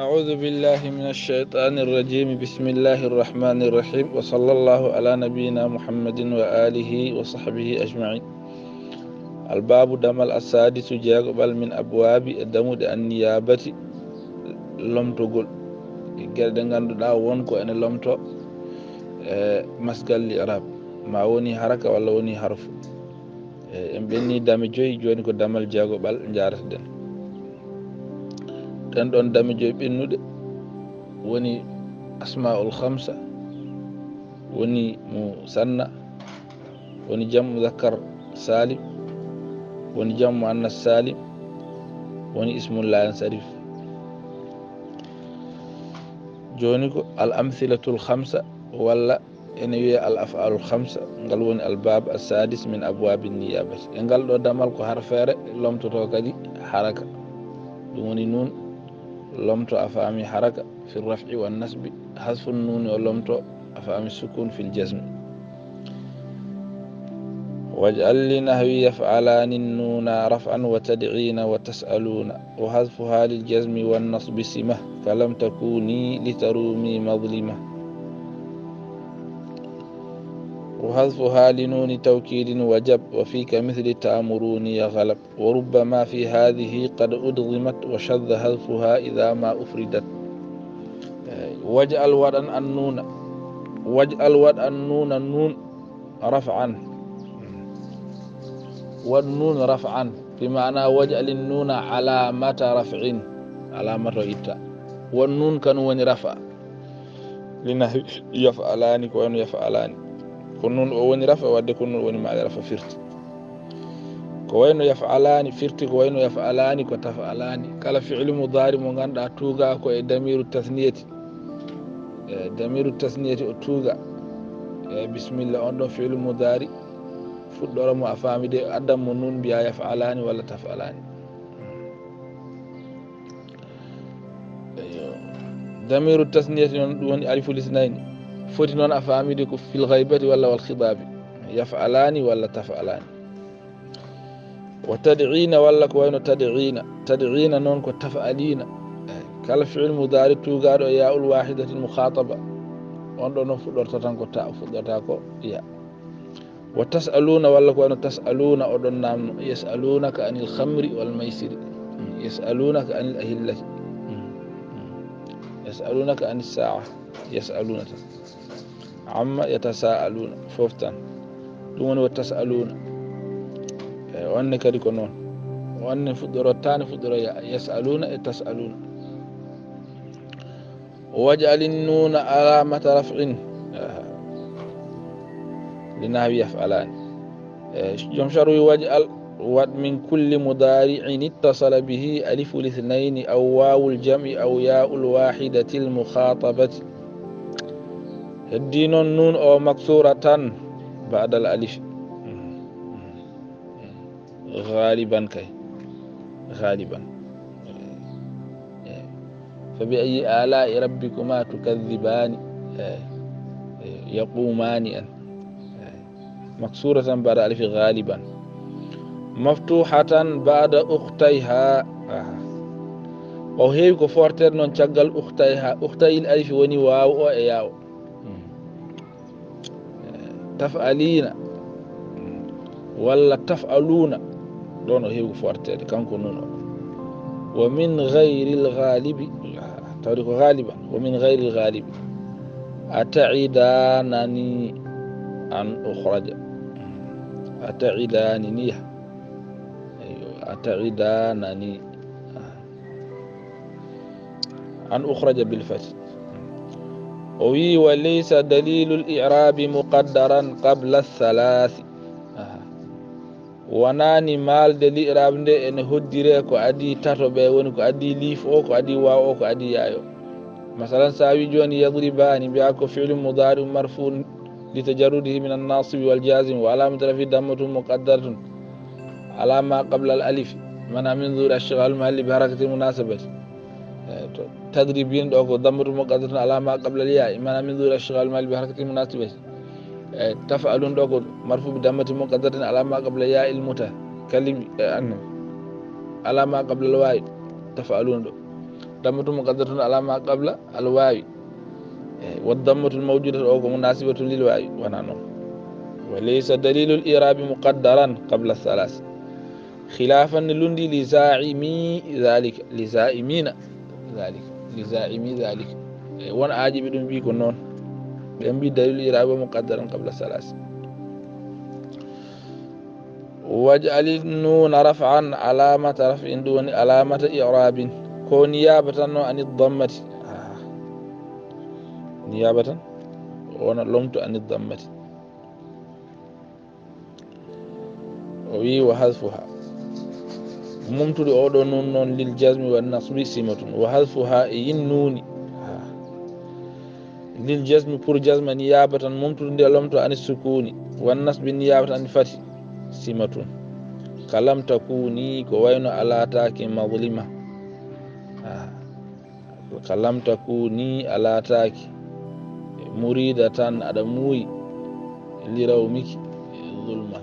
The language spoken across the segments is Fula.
أعوذ بالله من الشيطان الرجيم. بسم الله الرحمن الرحيم، وصلى الله على نبينا محمد وآله وصحبه أجمعين. الباب دمل السادس جاغبال من أبواب دمود النيابة لمتغول gelde ganduɗa wonko ene lomto masgal li arab ma woni haraka walla woni harfu en ɓenni dami joyi, joni ko damal jagoɓal jarataden. ɗen ɗon dami joyi ɓennuɗe woni asmaul khamsa, woni musanna, woni jamu muzakkar salim, woni jamu muannas salim, woni ismul la yansarif. joni ko al amthilatul khamsa walla ene wiye al af'alul khamsa, ngal woni al bab as sadis min abwabi niyabati. e ngal ɗo damal ko harfere lomtoto kadi haraka, ɗum woni nun lomto a faami haraka fi raf'i wan nasbi, hasfu nuni o lomto a faami sukun fil jazmi. waj'al li nahwi yaf'alani nuna raf'an wa tad'ina wa tas'aluna wa hadfuha lil jazmi wan nasbi simah falam takuni litarumi madlima wa hadfuha li nuni tawkidin wajab wa fi kamithli ta'muruni yaghlab wa rubbama fi hadhihi qad udghimat wa shadda hadfuha idha ma ufridat. waj'al waɗan an nuna, waj'al waɗan nuna nun raf'an, والنون رفعا بمعنى وجعل النون علامة رفع، علامة إتا، والنون كان وني رفع لنهي يفعلان كون يفعلان، كنون وني رفع ودي كنون وني معنى رفع فرت، كوين يفعلان فرت كوين يفعلان كتفعلان. كلا فعل مضارع مغاندا توغا كو ضمير التثنية، ضمير التثنية توغا بسم الله أندو فعل مضارع fuɗɗora mo a faami de addam mo nun mbiya yaf'alani walla taf'alani. damiru tasniyati noon ɗum woni aliful isnayni, foti noon a faamide ko fil ghaibati walla wal khidabi, yaf'alani walla taf'alani. wa tad'ina walla ko wayno tad'ina, tad'ina noon ko taf'alina. kala fi'il mudari tugaɗo e ya'ul wahidatil mukhataba, on ɗo noon fuɗɗorta tan ko ta, fuɗɗorta ko ya. wa tas'aluna walla ko wano tas'aluna oɗon namno, yas'alunaka anil khamri wal maisiri, yas'alunaka anil ahillati, yas'alunaka anis sa'a, yas'aluna tan amma yatasa'aluna fof tan ɗum woni wa tas'aluna. wanne kadi ko noon, wanne fuɗɗoro tani fuɗɗoro ya, yas'aluna e tas'aluna. waj'alin nuna alamata raf'in لنهي يفعلان. جمشر وجعل من كل مضارع اتصل به ألف الاثنين أو واو الجمع أو ياء الواحدة المخاطبة. الدين النون أو مكسورة بعد الألف غالبا كي غالبا. فبأي آلاء ربكما تكذبان يقومان مكسورة بعد ألف غالبا. مفتوحة بعد أختيها، وهي كفورتر نون تشغل أختيها، أختي الألف وني واو أو ياو. تفعلين ولا تفعلون دون هي كفورتر كانكو نون. ومن غير الغالب تاريخ غالبا، ومن غير الغالب أتعدانني أن أخرج، أتعدانني، أتعدانني أن أخرج بالفتح. وي وليس دليل الإعراب مقدرا قبل الثلاث. وناني مال دليل إعراب دي إن هديره كو أدي تاتو بيوني كو أدي ليف أو كو أدي واو كو أدي يايو. مثلا ساوي جوني يضرباني بياكو فعل مضارع مرفوع لتجرده من الناصب والجازم وعلامة رفعه ضمة مقدرة على ما قبل الألف منع من ظهور الشغال المحلي بحركة المناسبة. تدريبين دوكو ضمة مقدرة على ما قبل الياء منع من ظهور الشغال المحلي بحركة المناسبة. تفعلون دوكو مرفوع بضمة مقدرة على ما قبل الياء المتكلم على ما قبل الواو تفعلون دو. ضمة مقدرة على ما قبل الواو والضمة الموجودة أو مناسبة للواو ونحن وليس دليل الإعراب مقدرا قبل الثلاث خلافا للندي لزاعمي ذلك لزائمين ذلك لزائمي ذلك وانا عاجب دون بيكو نون بي دليل الإعراب مقدرا قبل الثلاث واجعل النون رفعا علامة رفع دون علامة إعراب كون نيابة عن الضمة نيابة وانا لمت عن الضمة وحذفها ممتد أودو نون للجزم والنصب سمة وحذفها ينون للجزم pour جزم نيابة ممتد لمت عن السكون والنصب نيابة عن الفتح سمة كلم تكوني كوين على تاك مظلمة كلم تكوني على تاك مريدة أدموي لرومك ظلمة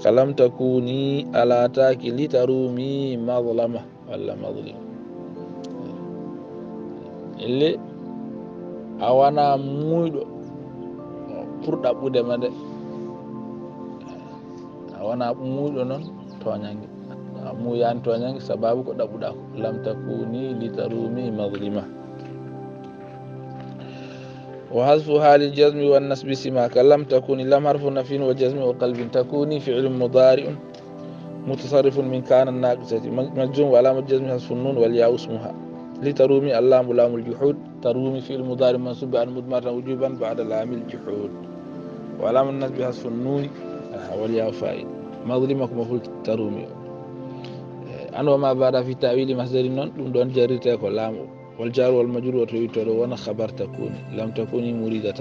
كلم تكوني على تاك لترومي مظلمة ولا مظلمة اللي أوانا مويدو pour ɗaɓɓude ma de a wona muuɗo noon toñange a muuyani toñange sababu ko ɗaɓɓuɗa ko lam takuni litarumi madlima wa hasfu hali jazmi wan nasbi simaka lam takuni lam harfu nafin wa jazmi wa qalbin takuni fi'l mudari'un mutasarrifun min kana naqisati majzum wa alamat jazmi hasfu nun wal ya ismuha litarumi allam lamul juhud tarumi fi'l mudari mansub an mudmaratan wujuban ba'da lamil juhud wa alamat nasbi hasfu nun والياء فاعل مظلمكم مفعول ترومي أن وما بعد في تأويل مصدر نون دون جريته كلام والجار والمجرور وتويتر وانا خبر تكون لم تكوني مريدة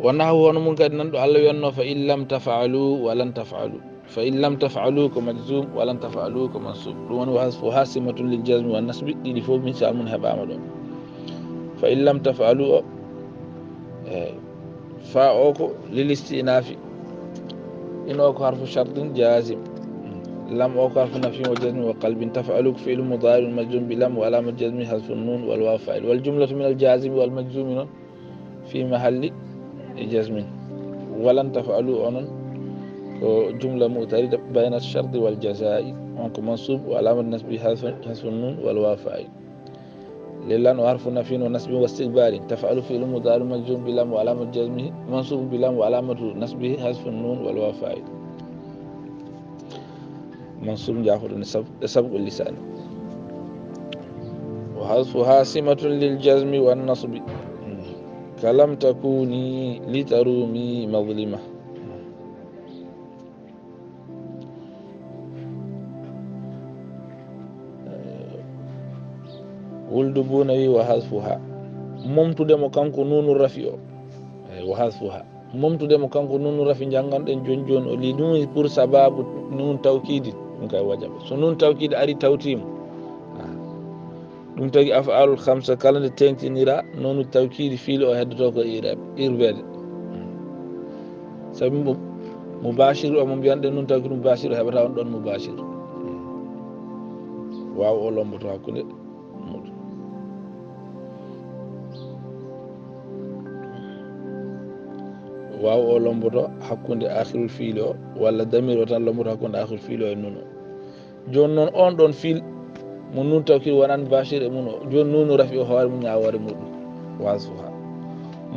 ونحو ونمكن نندو الله ينو فإن لم تفعلوا ولن تفعلوا فإن لم تفعلوا كمجزوم ولن تفعلوا كمنصوب دون وحذفها سمة للجزم والنصب دي فوق من سامون هبامدو فإن لم تفعلوا فاوكو للاستئناف إن أوكو حرف شرط جازم لم أوكو حرف نفي وجزم وقلب تفعلوك فعل مضارع مجزوم بلم وعلامة جزم حذف النون والواو فاعل والجملة من الجازم والمجزوم في محل جزم ولن تفعلوا أن جملة معترضة بين الشرط والجزاء منصوب وعلامة نصب حذف النون والواو فاعل للان وحرف نفي ونصب واستكبار تفعل فعل مضارع مجزوم بلام وعلامة جزمه منصوب بلام وعلامة نصبه حذف النون والواو فاعل منصوب ياخذ سبق اللسان وحذفها سمة للجزم والنصب كلم تكوني لترومي مظلمة ولد بونوي وحذفها momtudemo kanko nunu rafi o wa hasfuha momtudemo kanko nunu rafi janganɗen joni joni o li ɗum pour sababu nun tawkidi ɗum kay wajaɓe so nun tawkidi ari tawtima ɗum tagi af'alul khamsa kala nde tengtinira nonu tawkidi fiili o heddoto ko irwede sabi mubashiru omo mbiyanɗen nun tawkidi mubashiru heɓata on ɗon mubashiru waw o lomboto hakkude muɗum waaw o lomboto hakkunde akhirul fiili o walla damir o tan lomboto hakkunde akhirul fiili o e nuno joni noon on ɗon fiil mo nun tawkid wonan bashir e mun o joni nunu rafi o hoore mum ñawore muɗum wasfuha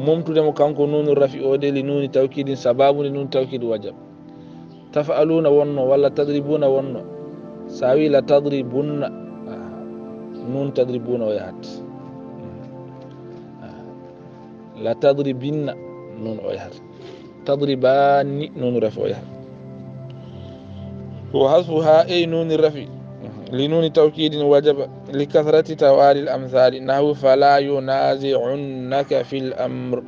momtudemo kanko nunu rafi o de li nuni tawkidin sababude nun tawkid wajab tafaluna wonno walla tadribuna wonno sa wi la tadribunna nun tadribuna o yahat la tadribinna nun o yahat تضربان نون رفعها وحذفها أي نون الرفع لنون توكيد وجب لكثرة توالي الأمثال إنه فلا ينازعنك في الأمر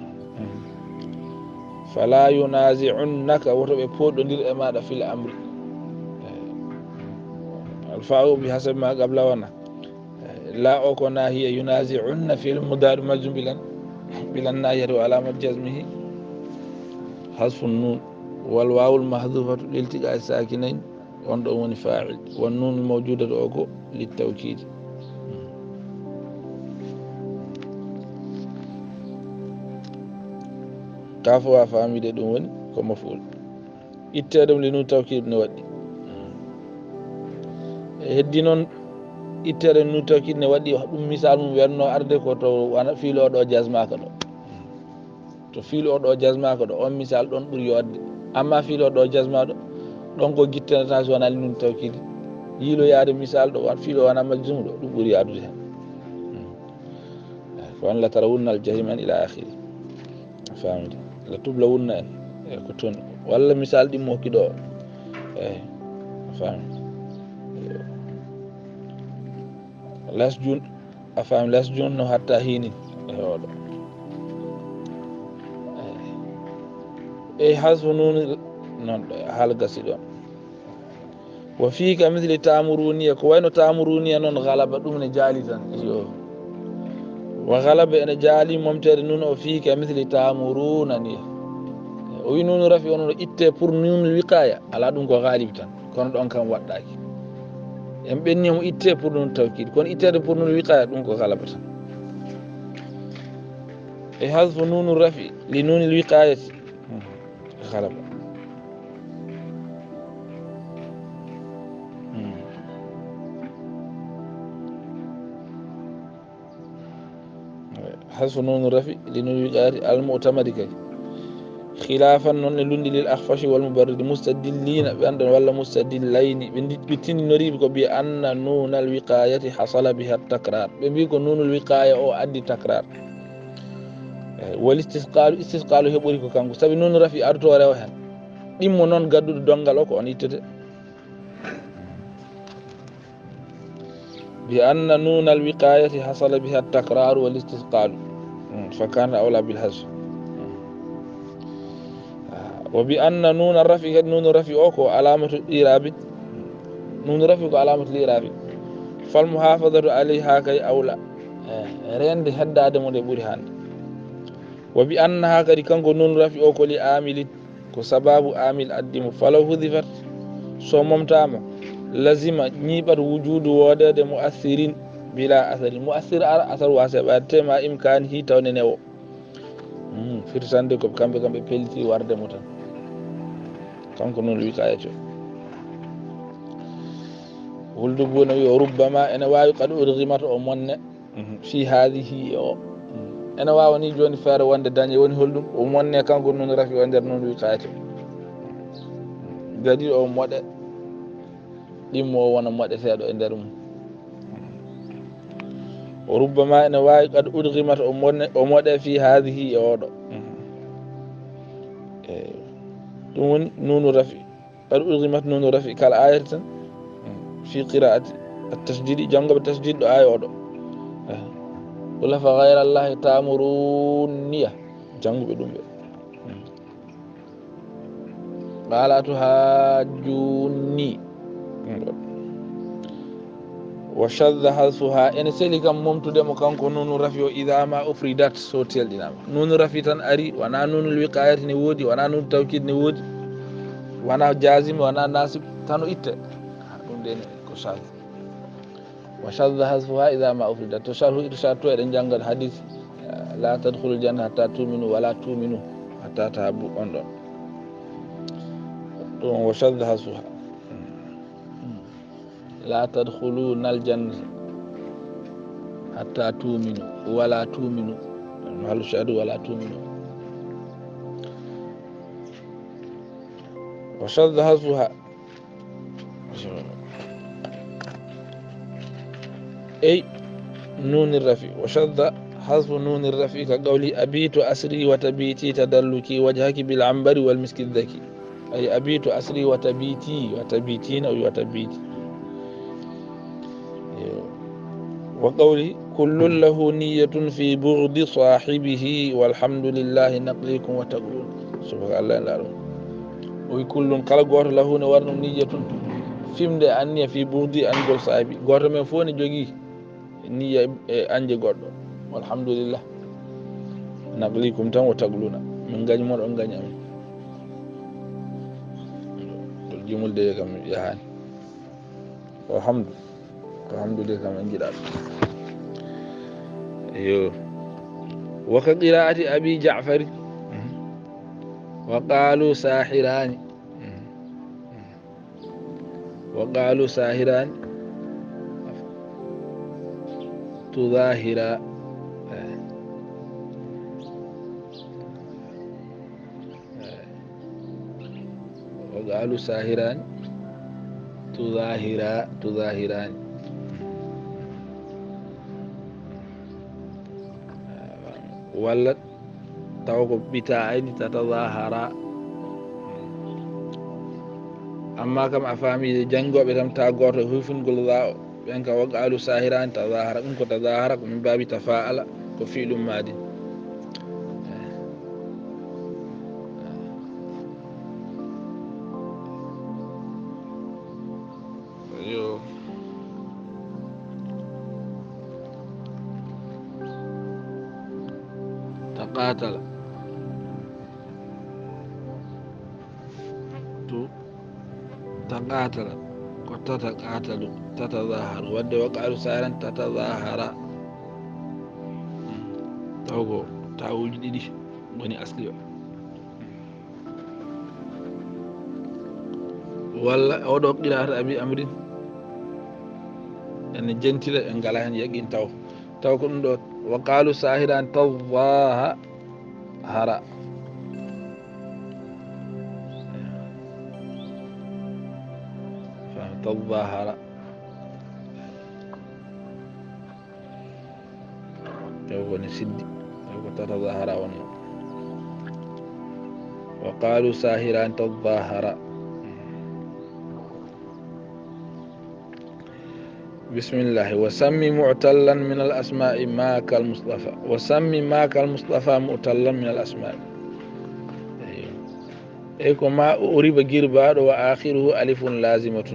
فلا ينازعنك وتبقى للأمانة في الأمر الفاء بحسب ما قبل ونا لا أكون هي ينازعن في المضارع مجزوم بلا الناهية وعلامة جزمه حذف النون والواو المحذوفة لالتقاء الساكنين on ɗo woni fa'il wan nun mawjudat o ko littawkid ka fo wa famide ɗum woni ko maf'ul ittedum li nun tawkid ne waɗi heddi noon ittere nun tawkid ne waɗi ɗum misal mum wenno arde ko to wana fiilo o ɗo jasmaka ɗo to fiilo o ɗo jasmaka ɗo on misal ɗon ɓuuri yodde amma fiilo o ɗo jasma ɗo ɗon ko gittanata so wona li nun tawkid yiilo yaade misal ɗo wan fiilo wana majjum ɗo ɗum ɓuuri yadude hen ko on la tarawunna al jahim an ila akhiri famide la tubla wunna en e ko toon walla misal ɗimmo hokkiɗo o eyi famide lasjun a faami lasjun no hatta hinin e oɗo eyi hasfu nuni noon ɗo haala gasi ɗon wa fii ka misli tamuruniya ko wayno tamuruniya noon galaba ɗum ne jaali tan yo wa galaba ene jaali momtede nun o fii ka misli tamuruna niya o wi nunu rafi onono itte pour nunu wiqaya ala ɗum ko gaalib tan kono ɗon kam waɗɗaki en ɓennimo itte pour nun tawkid kono ittede pour nun wiqaya ɗum ko galaba tan e hasfu nunu rafi li nunil wiqayati galaba hasfu nunu rafi li nunil wiqayati almutamadi kay khilafan noon ne lundi lil akhfashi wal mubarridi mustadillina ɓe andan walla mustadillayni ɓe tindinoriɓe ko mbiya anna nunal wiqayati hasala biha takrar ɓe mbi ko nunul wiqaya o addi takrar wal istisqalu heɓori ko kanko saabi nunu rafi aduto rewa hen ɗimmo noon gadduɗo dongal o ko on ittete bi anna nunal wiqayati hasala biha takrar wal istisqalu fa kana awla bil hasf wa bi anna nuna rafi kadi nunu rafi o ko alamatu irabi nunu rafi ko alamatu irabi fal muhafadatu alayha kay awla rende heddade mo nde ɓuuri hande wa bi annaha kadi kanko nunu rafi o ko li amilin ko sababu amil addimo falaw hudifat so momtama lazima ñiɓat wujudu wodede muassirin bila asarin muassir ara asar wasa ɓade tema imkani hi tawne newo firtande ko kamɓe pelliti warde mo tan kanko noon wiqayate wuldu bo no wi o rubbama ene wawi qad urgimata o monne fi hadihi o ene wawa ni joni feere wonde dañe woni holɗum o monne kanko noon rafi o nder noon wiqayate gadi o moɗe ɗimmo o wona moɗeteɗo e nder mum o rubbama ene wawi qad urgimata o moɗe fi hadihi e oɗo ɗum woni nunu rafi qad urgimat nunu rafi kala ayati tan fi qira'ati at-tasdidi jangoɓe tasdid ɗo aya oɗo qul fa ghayra allahi tamuruniya janguɓe ɗum ɓe qala tuhajjuni wa shadda hasfuha ene seli kam momtudemo kanko nunu rafi o ida ma ufridat so telɗinama nunu rafi tan ari wona nunul wiqayati ne woodi wona nunu tawkid ne woodi wona jasime wona nasib tan o itte ɗum ɗeni ko sah wa shadda hasfuha ida ma ufridat to sharhu irshad to eɗen janggat hadith la tadkhulu janna hatta tuminu wala tuminu hatta tahabbu on ɗon ɗum wa shadda hasfuha la tadkhuluna aljanna hatta tuminu wala tuminu halu shahadu wala tuminu wa shadda hasfuha ay nuni rafi wa shadda hasfu nuni rafi ka qawli abitu asri wa tabiti tadalluki wajhaki bil ambari wal miski dhaki ay abitu asri wa tabitina wa tabiti wa qawli kullun lahu niyyatun fi bughdi sahibihi walhamdulillahi naqlikum wa taqulun subhanallah la ɗum o wi kullun kala goto lahu ne warno niyyatun fimde anniya fi bughdi angol sahibi goto men fof ne jogui niyya e anje goɗɗo walhamdulillah naqlikum tan wa taquluna min gañi mon on gañi amin to jumulde kam yahani الحمد لله كما نجد ايوه وكقراءة أبي جعفر وقالوا ساحران تظاهرا وقالوا ساحران تظاهران ولا توقف بتاعين تتظاهرا أما كم أفهمي جنگو بتم تاغور هوفن قلوا بأنك وقالوا ساحران تظاهرا إنك تظاهرا من باب تفاعل كفيل مادي تقاتل وتتقاتل تتظاهر ود وقالوا ساحرا تتظاهر توغو تاوج ديدي غني اصلي ولا اودو قراءة ابي امر ان جنتيلا ان غلا hen yaqin taw ko dum do وقالوا ساحرا تظاهر تظاهر يوغني سدي يوغو تتظاهر وقالوا ساحرا تظاهر بسم الله وسمي معتلا من الأسماء ما كالمصطفى وسمي ما كالمصطفى معتلا من الأسماء ايكو ما أريب جرباد وآخره ألف لازمة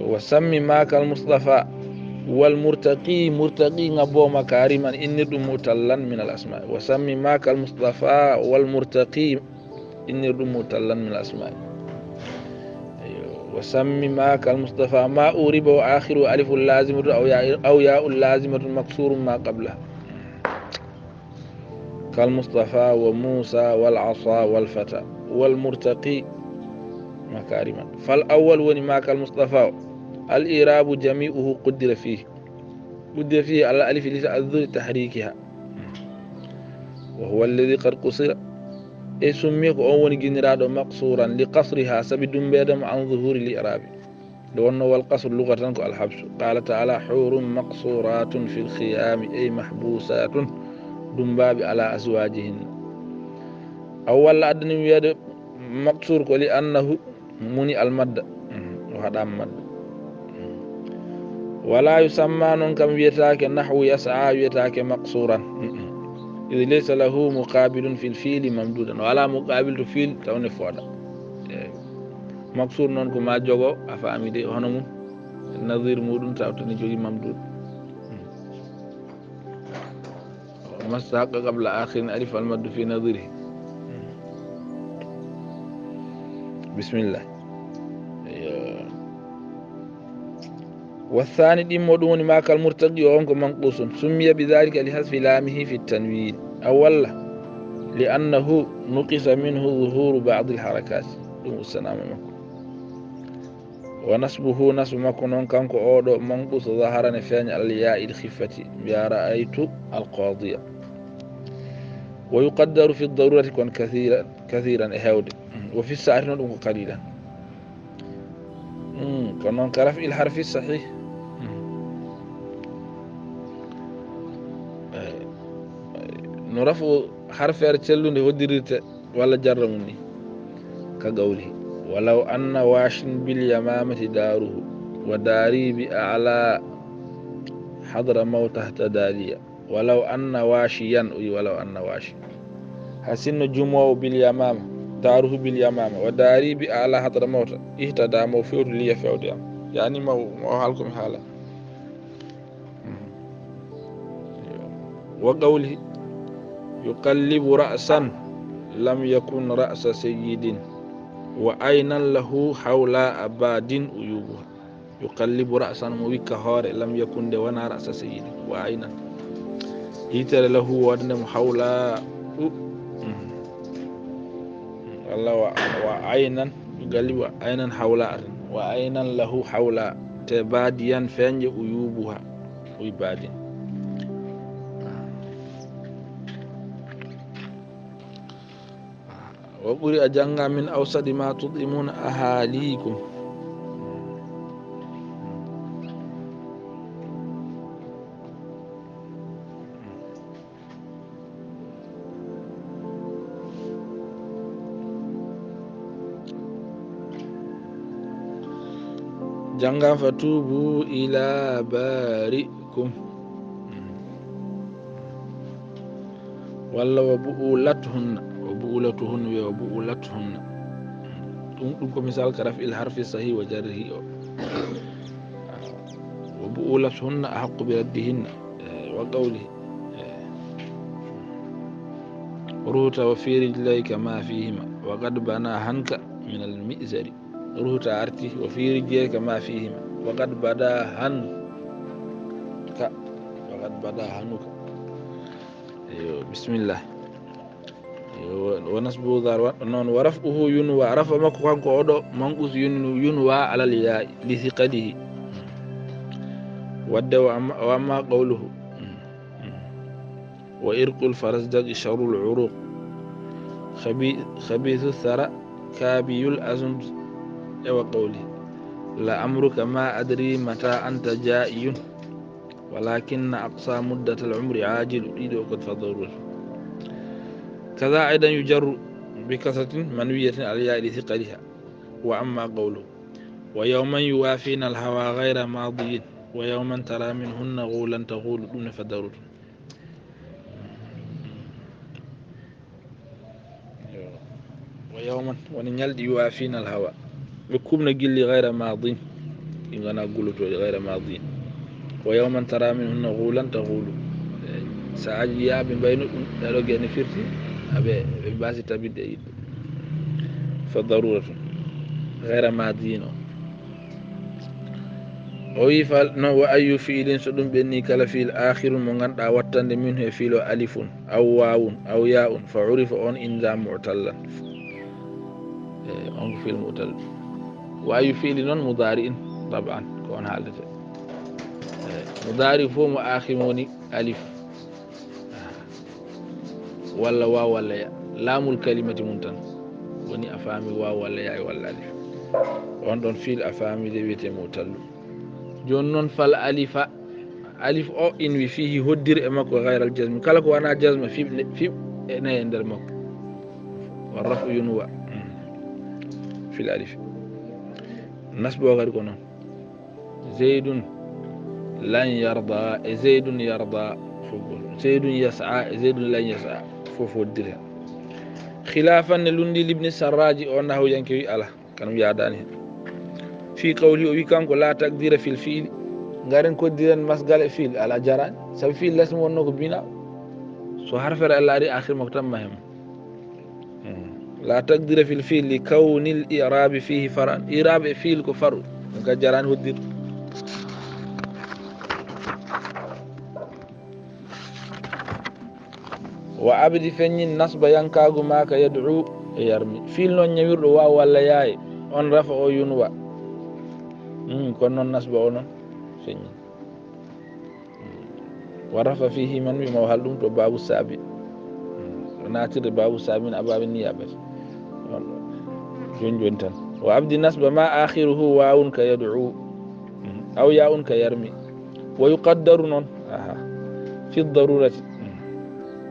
وسمي ما كالمصطفى والمرتقي مرتقي نبو مكارما إن معتلا من الأسماء وسمي ما كالمصطفى والمرتقي إن معتلا من الأسماء وسمي ما كالمصطفى ما أورب وآخر ألف لازمة أو ياء لازمة مكسور ما قبلها كالمصطفى وموسى والعصا والفتى والمرتقي مكارما فالأول ونما كالمصطفى الإيراب جميعه قدر فيه على ألف لتأذر تحريكها وهو الذي قد قصر سميك أول جنراد مقصورا لقصرها سبدن بيدم عن ظهور الإعراب لأن والقصر لغة الحبس قال تعالى حور مقصورات في الخيام أي محبوسات دنباب على أزواجهن أول أدنى يد مقصور لأنه مني المد وهذا مد ولا يسمى نكم يتاك نحو يسعى يتاك مقصورا إذ ليس له مقابل في الفيل ممدودا ولا مقابل في الفيل توني فودا مقصور نونكو ما جوغو أفامي دي هنمو نظير مودون تاوتني جوغي ممدود مستحق قبل آخر ألف المد في نظيره بسم الله والثاني دي مودون ما كالمرتقي وانكو منقوص سمي بذلك لحذف لامه في التنوين أولا لأنه نقص منه ظهور بعض الحركات دون السلام مكو ونسبه نسب مكو كانكو أودو منقوص ظهر نفان الياء الخفة بيا رأيت القاضية ويقدر في الضرورة كون كثيرا إهود وفي الساعة نكون قليلا كنون كرف الحرف الصحيح نرفع حرف أرسلون وديرت ولا جرمني كقوله ولو أن واش باليمامة داره وداري بأعلى حضر موت اهتداليا ولو أن واشيا ولو أن واشي حسن جموع باليمامة داره باليمامة وداري بأعلى حضر موت اهتدى موفور لي فوديا يعني ما حالكم حالا وقوله يقلب رأسا لم يكن رأس سيد وأين له حول أباد أيوبها يقلب رأسا مويك هار لم يكن دوانا رأس سيدي وعينا يتر له ودن حولا الله وعينا يقلب عينا حولا وعينا له حولا تباديا فنج أيوبها ويبادي وقرئ جنغا من أوسط ما تطعمون أهاليكم جنغا فتوبوا إلى بارئكم ولا وبؤولتهن تنقلكم مثال كرف الحرف الصحيح وجره وبؤولتهن أحق بردهن وقوله روت وفي رجليك ما فيهما وقد بنى هنك من المئزر روت أرتي وفي رجليك ما فيهما وقد بدا هنك بسم الله ونسبه ذار نون ورفعه ينوى رفع مكو كانكو أودو منقص ينوى على الياء لثقله ود وأما قوله وإرق الفرزدق شر العروق خبيث الثرى كابي الأزم وقوله لأمرك ما أدري متى أنت جائي ولكن أقصى مدة العمر عاجل إذا قد فضل كذا أيضا يجر بكثرة منوية عليها لثقلها وأما قوله ويوما يوافين الهوى غير ماضي ويوما ترى منهن غولا تغول دون فضل ويوما وننيل يوافين الهوى بكم نجل غير ماضي إن أنا قلت غير ماضي ويوما ترى منهن غولا تغول سأجيا بين رجال فرتي أبي باسي تبيد فضرورة غير ماضين ويفعل نو أي فيل سدم بني كلا فيل آخر من غنى وطن منه فيل ألف أو واو أو ياء فعرف أن إنذا معتلا أن فيل معتل وأي فيل نون مضارع طبعا كون حالته مضارع فوم آخر موني ألف ولا واو ولا ياء لام الكلمة منتن وني أفهمي واو ولا ياء ولا ألف وندون فيل أفهمي دبيت معتل جون فال ألف أو إن فيه هدير أمك غير الجزم كلك وأنا جزم في نيندر مك والرفع ينوى في الألف النصب وغير كونه زيد لن يرضى زيد يرضى زيد يسعى زيد لن يسعى فوف هدير خلافا لندي لابن السراج أنه ينكوي على كانوا يعدانه في قوله ويكان لا تقدير في الفيل غارن ko diran masgal fil ala jaran sa fil lasm wonno ko bina so harfere Allah ri akhir mo tam mahem la taqdir fil fil li kawn al i'rab fihi faran i'rab fil ko faru ga jaran hoddir wa abdi fenyin nasba yankagu maka yad'u yarmi fil non nyawirdo wa walla yaay on rafa o yunwa kon non nasba onon فيني ورفع فيه من بموهلهم باب السابع وناتر باب السابع من أباب النيابة جنجنتا وعبد النسب ما آخره واو كيدعو أو ياء كيرمي ويقدر نون في الضرورة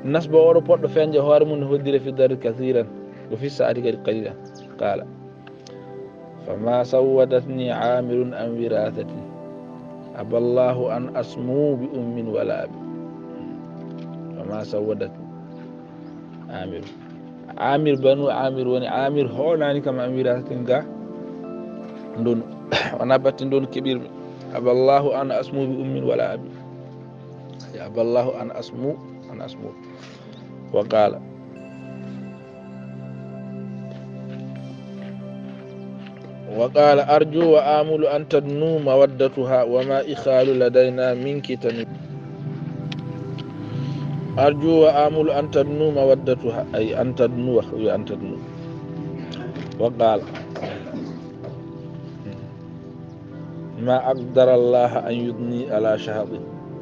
النسب أوروبا فين جهار من هدر في الدار كثيرا وفي الساعة قليلا قال فما سودتني عامر أم وراثتي أبى الله أن أسمو بأم ولا أبي وما سودت عامر بنو عامر وني عامر هوناني كما أميرات تنقى دون ونبت دون كبير أبى الله أن أسمو بأم ولا أبي أبى الله أن أسمو وقال وقال أرجو وآمل أن تدنو مودتها وما إخال لدينا منك تنو. أرجو وآمل أن تدنو مودتها أي أن تدنو أن تدنو. وقال ما أقدر الله أن يدني على شهد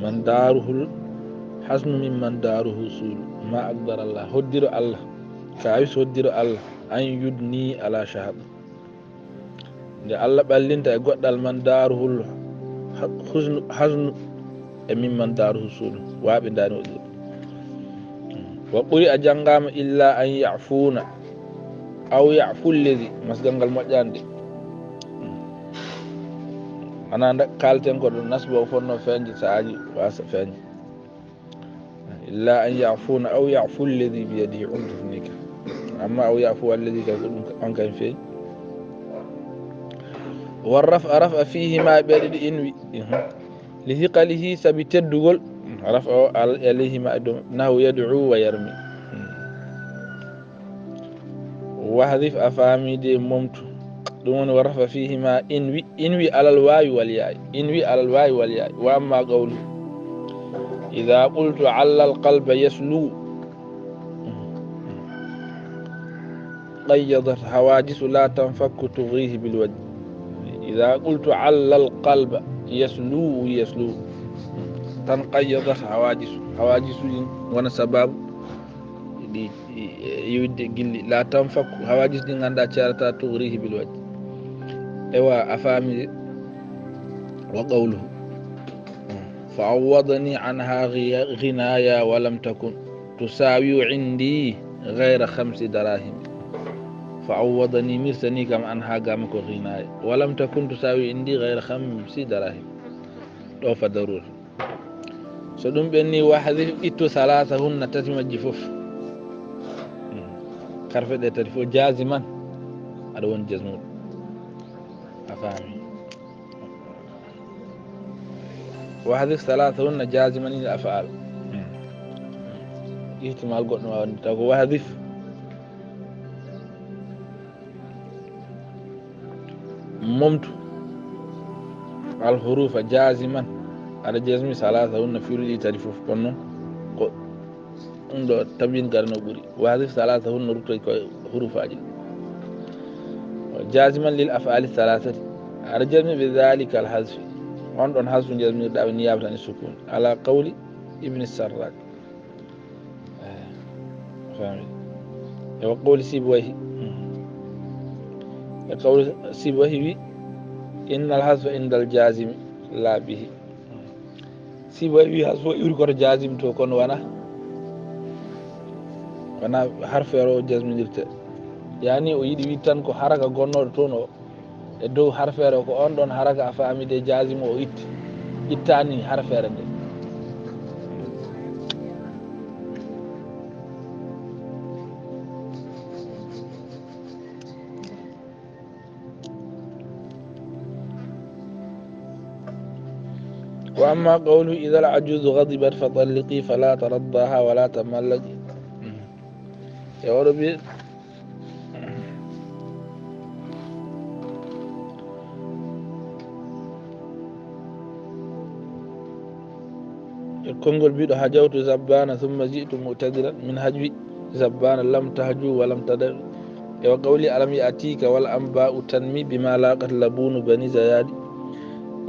من داره الحسن ممن داره سول. ما أقدر الله هدر الله كايس هدر الله أن يدني على شهد nde Allah ɓallinta e goɗɗal man daruhul hasnu e mimman daruhu suudu waaɓe ndani o ɗiɗo. wa ɓuri a janngama illa an yafuna aw yafu lledi masgal ngal moƴƴande ana kalten ko ɗo nasba o fonno feñde saaji wasa feñde illa an yafuna aw yafu lledi biyadihi undufnika amma aw yafu alledi kay ko ɗum on kañ feeñi. والرفع رفع فيهما بيد إنوي لثقله سبي تدغل رفع عليهما إنه يدعو ويرمي. وحذف أفامي دي ممت دون ورفع فيهما إنوي على الواي والياء إنوي على الواي والياء. وأما قوله إذا قلت على القلب يسلو قيضت حواجس لا تنفك تغريه بالوجه. إذا قلت على القلب يسلو تنقيضت حواجس وانا سبب يودي قلي لا تنفك حواجس دي عندها شارتا تغريه بالوجه. ايوا افامي. وقوله فعوضني عنها غنايا ولم تكن تساوي عندي غير 5 دراهم. فعوضني مرسني كم عنها قامك غنايا ولم تكن تساوي عندي غير 5 دراهم. دو فضرور سدوم بني واحد إتو 3 تتم الجفوف كرفة دي ترفو جازما أدوان جزمون أفهمي. واحد 3 جازما الأفعال احتمال قلنا تقول واحد ممت الحروف جازما على جزم 3 في رجي تعرفوا كنون ndo tabin garno buri وهذه 3 رتي حروف اجل جازما للافعال 3 على جزم بذلك الحذف وان حذف جزم داو نيابه عن السكون على قول ابن السراج فاهم. وقول سيبويه يقول سيبويه إن الحذف عند الجازم لا به. سيبويه حذف يركر جازم تو كون وانا حرف يرو جزم ديرت يعني o yidi wittan ko haraka gonnodo toon o e dow harfere ko on ɗon haraka a faamide jasimo o ittani harfere nde. وأما قوله إذا العجوز غضبت فطلقي فلا ترضاها ولا تملقي. يا ربي الكونغول بيدو هجوت زبانا ثم جئت معتذرا من هجوي زبانا لم تهجو ولم تدر. وقولي ألم يأتيك والأنباء تنمي بما لاقت لبون بني زياد.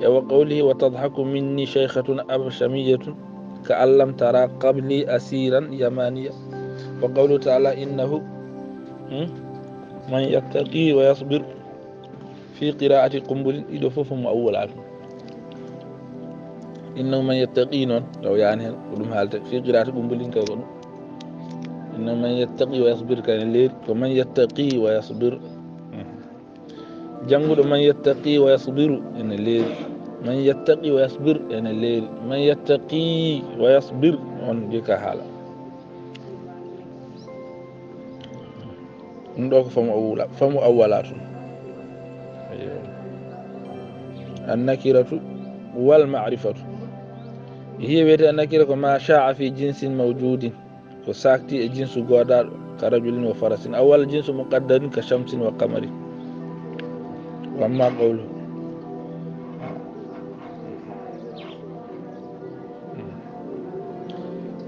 وقوله وتضحك مني شيخة أبشمية كأن لم ترى قبلي أسيرا يمانيا. وقوله تعالى إنه من يتقي ويصبر في قراءة قنبل إدفوفهم أول عالم. إنه من يتقي لو يعني في قراءة قنبل كذا إنه من يتقي ويصبر كان الليل ومن يتقي ويصبر جنغد من يتقي ويصبر إن الليل من يتقي ويصبر إن الليل من يتقي ويصبر on dika hala ndo ko famu awwalatu النكرة والمعرفة هي بيت النكرة ما شاع في جنس موجود وساكتي جنس غودار كرجل وفرس أول جنس مقدر كشمس وقمر وأما قوله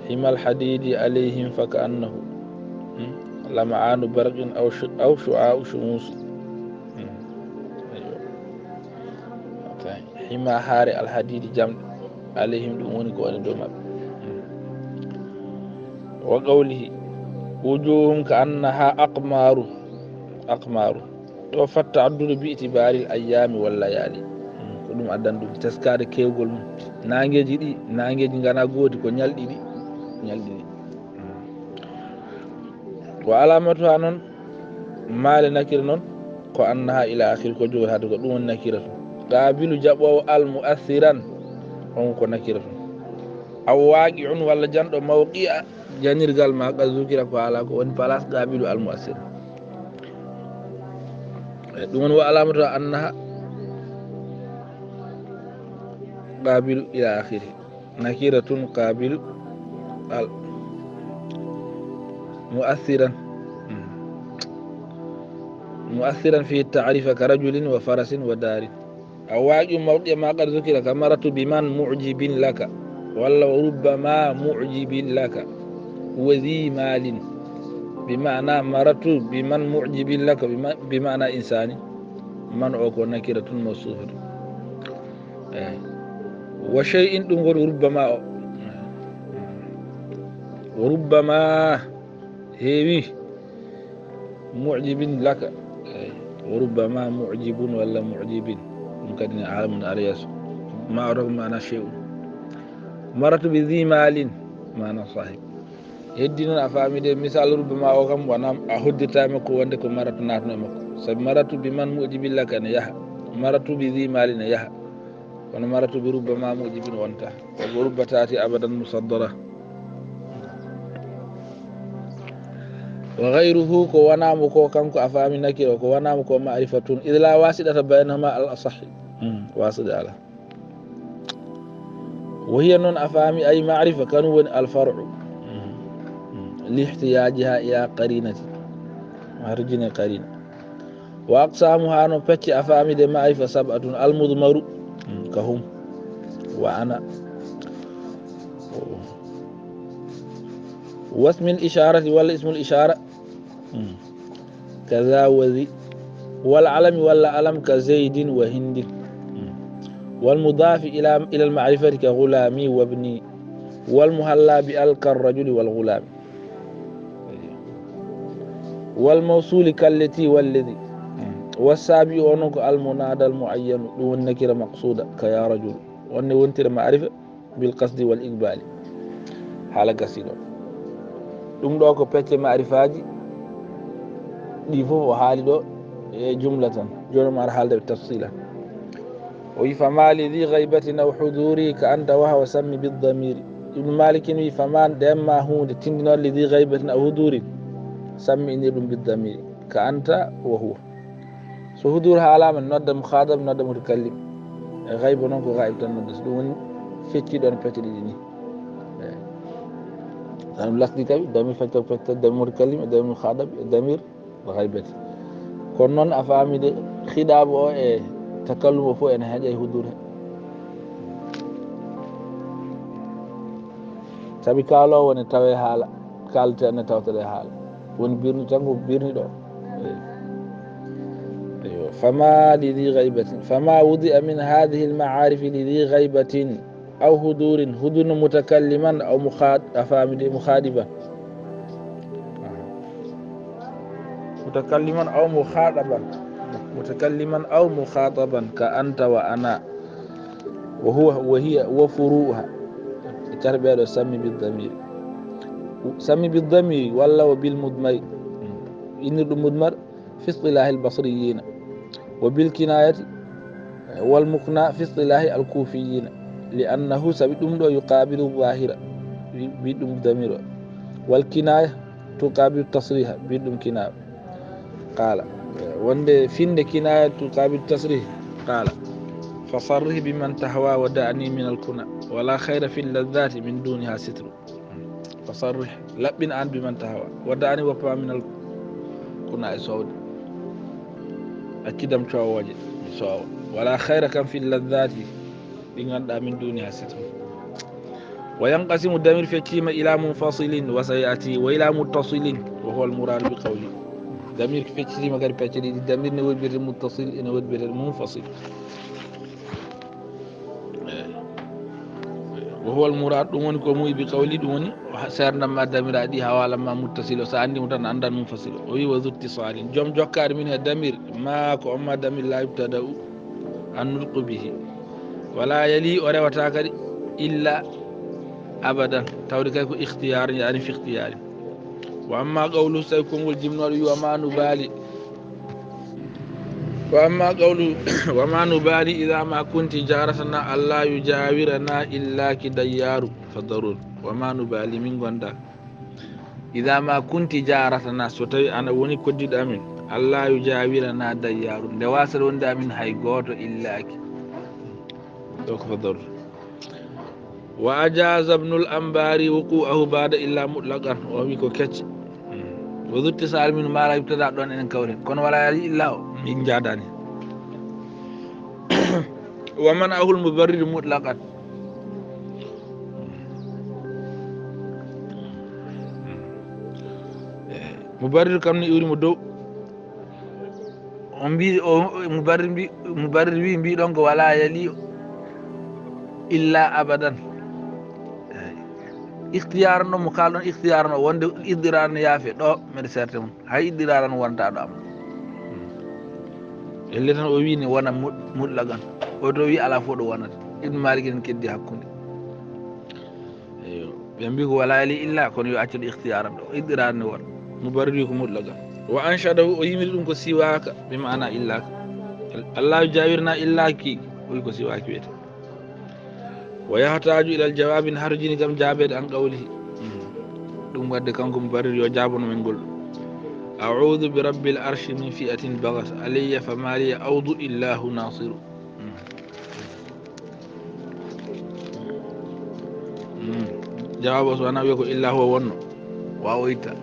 حمى الحديد عليهم فكأنه لمعان برق أو شعاع شموس. حمى حار الحديد جمع عليهم دون كون دوما. وقوله وجوههم كأنها أقمار وفت عدل باعتبار الأيام والليالي. كلهم أدن دم تسكار كيوغل نانجي دي نانجي غانا غودي كو نيالدي وعلامتها نون مال نكير نون كو أنها إلى آخر كو جوغل هذا كو دون نكيرة قابل جابو المؤثرا on ko nakiratu aw waqi'un walla janɗo mawqi'a janirgal ma ka zukira ko ala ko woni place qabilu al mu'assir ɗum wa alamatu annaha qabilu ila akhiri nakiratun qabilu al mu'assiran fi ta'rifa ka rajulin wa farasin wa darin أواجه موضع ما قد ذكر كمرت بمن معجب لك ولا ربما معجب لك وذي مال بمعنى مرت بمن معجب لك بمعنى إنسان من أكون نكرة موصوفة وشيء تنقل وربما هيوي معجب لك وربما معجب ولا معجب ممكن عالم أرياس ما أعرف معنى شيء مرت بذي مال معنى صاحب يدينا أفهمي دي مثال ربما أوكم ونام أهد تامك وندك مرت ناتنا مك سب مرت بمن مؤجب لك نيها مرت بذي مال نيها ونمرت بربما مؤجب وانته ورب تأتي أبدا مصدرة وغيره كو ونام كو كانكو أفهمي نكير كو ونام كو معرفة إذ لا واسطة بينهما الأصح واسطة على وهي نون أفهمي أي معرفة كانوا الفرع لاحتياجها إلى قرينة مرجين قرينة وأقسامها نون فتش أفهمي دي معرفة سبعة المضمر كهم وأنا واسم الإشارة ولا اسم الإشارة كذا وذي والعلم ولا علم كزيد وهند والمضاف إلى المعرفة كغلامي وابني والمهلا بألك الرجل والغلام والموصول كالتي والذي والسابي ونك المنادى المعين دون نكرة مقصودة كيا رجل ونتر معرفة بالقصد والإقبال حالة قصيدة ɗum ɗo ko pecce ma'rifaji ɗi fof o haali ɗo e jumla tan joni ma ara haalde tafsila o wi fama lidi gaybatin aw huduri ka anta waha wa sammi bidamiri ibnu malikin wi fama ndemma hunde tindinor lidi gaybatin aw hudurin sammi inir ɗum bidamiri ka anta wa huwa so hudur haalama nodda mukhadab nodda mutakallim e gayba noon ko gayb tan nodda so ɗum woni fecciɗon pecce ɗiɗi ni أنا لقدي كبي دمير فتى دمير كلمة دمير خادم دمير غيبة كونون أفهمي ده خداب أو تكلم فوق أنا هذا يهودور تبي كالو ونتوي حالا كالت أنا توتر حالا ونبيرني تانغو بيرني دو فما لذي غيبة فما وضع من هذه المعارف لذي غيبة أو هدور متكلما أو مخاطبا متكلما أو مخاطبا كأنت وأنا وهي وفروعها التربية سمي بالضمير ولا وبالمضمر إن المضمر في اصطلاح البصريين وبالكناية والمقنع في اصطلاح الكوفيين لأنه سبيدهم دو يقابل الظاهرة بدون ضمير والكناية تقابل التصريح بدون كناية قال وند فين كناية تقابل التصريح قال فصرح بمن تهوى ودعني من الكنى ولا خير في اللذات من دونها ستر فصرح لبن عن بمن تهوى ودعني وفا من الكنى سود أكيد مشوا وجه ولا خير كم في اللذات بغندا من دونها ستم وينقسم الدمير في الكلمة إلى منفصل وسيأتي وإلى متصل وهو المراد بقوله دمير في الكلمة غير باتري الدمير نود بير متصل نود بير منفصل وهو المراد دون كومي بقوله دون سيرنا ما دمير ادي حوالا ما متصل وساندي متن عند منفصل وهو ذو اتصال جم جوكار من الدمير ما كو اما دمير لا يبتدا ان نلق به ولا يلي وريوتا كدي الا ابدا توري كو اختيار يعني في اختيار واما قوله سيكون الجمل وما نبالي وأما قول وما نبالي إذا ما كنت جارتنا ألا يجاورنا إلا كديار فضرور وما نبالي من غندا إذا ما كنت جارتنا سوتي أنا وني كدد أمين ألا يجاورنا ديار دواصل وندا من هاي غوت إلا كي فضرور وأجاز ابن الأنباري وقوعه بعد إلا مطلقا وميكو كتش وذو اتصال من ما لا يبتدع دون إن كورين كون ولا إلا من جاداني ومنعه المبرر مطلقا مبرر كم يوري مدو مبرر بي دونك ولا يلي إلا أبدا اختيار نو مخالون اختيار نو وند إدرار نيافي دو مير سيرتم هاي إدرار نو وانتا دو أم اللي تن ويني وانا مطلقا ودوي على فودو وانا ابن مالك كدي حكوندي بيمبي ولا يلي إلا كون يو أتل اختيار دو إدرار نو مبرر يكون مطلقا وأنشده ويمر دونك سواك بمعنى إلا الله يجاورنا إلا كي ويكو سواك بيت ويحتاج إلى الجواب هرجين كم جابت عن قوله دون بعد كانكم برر يجابون من قول أعوذ برب العرش من فئة بغت علي فما لي أوض إلا هو ناصر جواب سبحانه يقول إلا هو ون وأويتا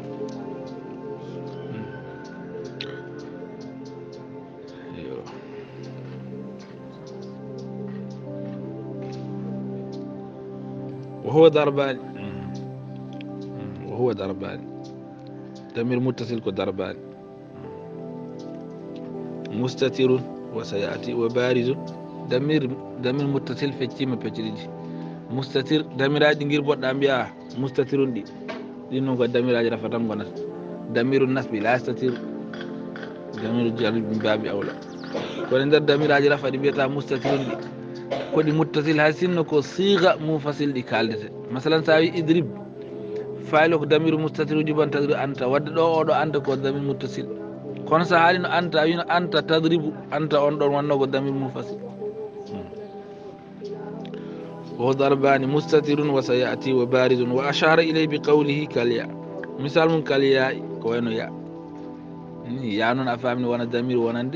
وهو ضربان ضمير متصل كضربان مستتر وسيأتي وبارز ضمير متصل في تيم بتريدي مستتر ضمير اجي غير بودام بيا مستتر دي نونغو ضمير اجي رفتام غنا ضمير النسب لا يستتر ضمير جار من باب اولى كون ندر ضمير اجي رفا دي بيتا مستتر دي كودي متصل هاسين كو صيغه منفصل دي كالدته مثلا ساوي ادرب فايلو ضمير مستتر جبان تدري انت ود دو انت كو ضمير متصل كون سالين انت وين انت تضرب انت اون دون ونغو ضمير منفصل وهو ضربان مستتر وسيأتي وبارز وأشار إليه بقوله كالياء مثال من كالياء كوينو يا يانون أفهمني وانا ضمير وانا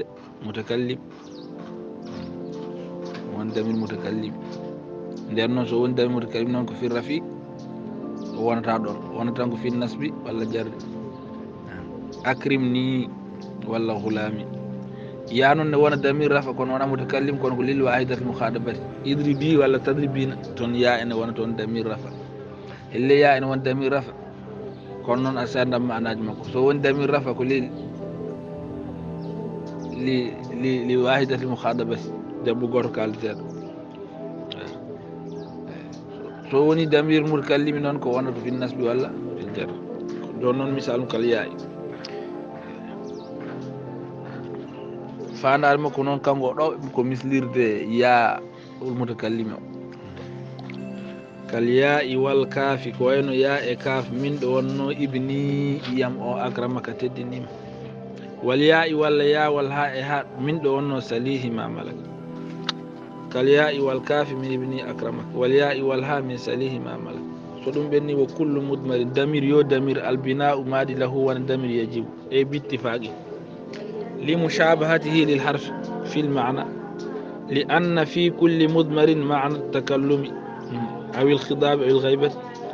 متكلم وانا ضمير متكلم لأنه سو وانا ضمير متكلم نونكو في الرفيق وانا تادور وانا تانكو في النسب ولا جر أكرمني ولا غلامي يانون وانا ضمير رفع كون وانا متكلم كون ليل واحدة المخاطبة يضربي ولا تضربين تون يا ان وانا تون ضمير رفع اللي يا ان وانا ضمير رفع كون نون اسان ما ناجمكو سو وانا ضمير رفع كل لي واحدة المخاطبة دبو غور كالتر سو وني ضمير متكلم نون كو وانا في النسب ولا في الجر دون نون مثال كالياء فانا ما كنون كانغو دو كو مسليرده يا المتكلم كالياء والكاف كوينو يا كاف من دونو ابني يم او اكرمك تدنيم والياء والياء والهاء ها من دونو سليه ما ملك كالياء والكاف من ابني اكرمك والياء والهاء من سليه ما ملك سدوم بني وكل مضمر ضمير يو ضمير البناء ماضي له وان ضمير يجب اي باتفاق لمشابهته للحرف في المعنى لأن في كل مضمر معنى التكلم أو الخطاب أو الغيبة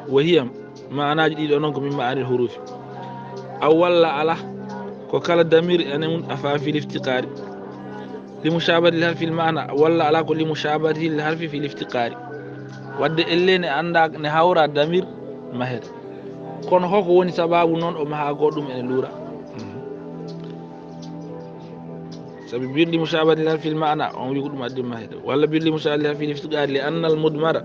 وهي معنى جديد أنكم من معاني الحروف أولا على وكال الضمير أنا من أفعال في الافتقار لمشابهة الحرف في المعنى ولا على كل مشابهة الحرف في الافتقار wadde ellene anda ne hawra damir mahed kono hoko woni sababu non o maha goɗɗum ene luura sabi birli mushabahati الحرف في المعنى on wi ko ɗum addi mahed walla birli mushabahati الحرف في الافتقار لأن المضمر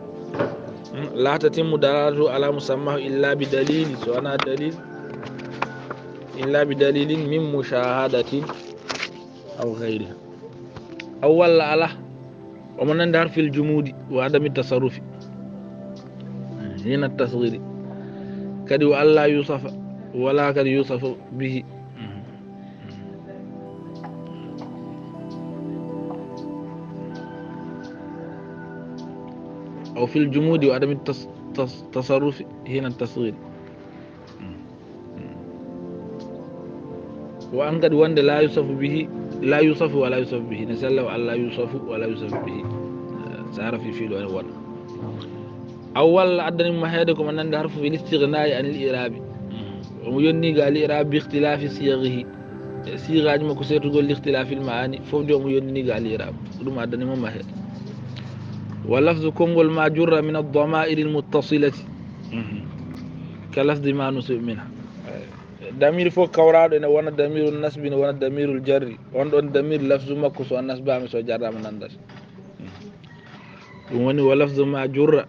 لا تتم دلالته على مسماه إلا بدليل سواء دليل إلا بدليل من مشاهدة أو غيرها أول على ومن ندار في الجمود وعدم التصرف هنا التصغير كدي وألا يوصف ولا كدي يوصف به أو في الجمود وعدم التصرف هنا التصغير وأن قد وند لا يوصف به لا يوصف ولا يوصف به نسأل ألا يوصف ولا يوصف به سعرف في فيل وأن أول عدن مهادكم أن نعرف في الاستغناء عن الإعراب ويوني قال الإعراب باختلاف صيغه صيغة ما كسر تقول لاختلاف المعاني فوجو يوني قال الإعراب لما عدن مهاد ولفظ كونغول ما جر من الضمائر المتصلة كلفظ ما نسب منها damir fof kawraɗo ene wona damirul nasbi ne wona damirul jarri on ɗon damir lafzu makko so nasbama so jarrama nandata ɗum woni wa lafzu ma jurra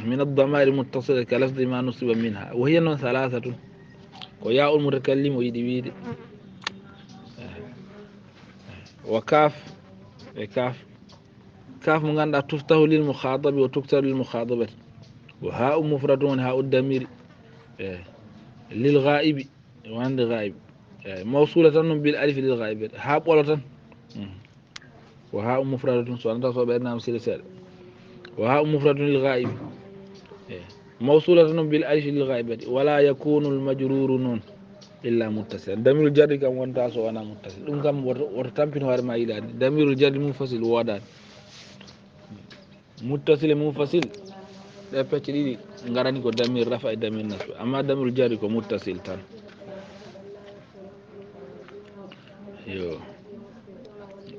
min addamairi muttasila ka lafdi ma nusiba minha wa hiya noon salasatun ko ya ul mutakallim o yiɗi wiide wa kaf e kaf mo ganduɗa tuftahu lil mukhatabi wa tuktaru lil mukhatabati wa ha mufradun woni ha damiri lil ghaibi wande ghaib mawsula tan bil alif lil ghaibati ha ɓolo tan wa ha mufradatun so anta so ɓernama sila seeɗa wa ha mufradun lil ghaibi mawsulatan bil alif lil ghaibati wala yakunu al majruru nun illa muttasil damirul jarri kam wonta so wana muttasil ɗum kam woto tampin hoore ma yiɗade damirul jarri munfasil woodani muttasil e munfasil ɗe pecce ɗiɗi garani ko damir rafa e damir nasbi amma damirul jarri ko muttasil tan yo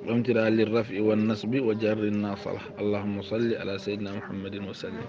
ɓamtira lirraf'i wan nasbi wa jarri nasala allahumma salli ala sayyidina muhammadin wa sallim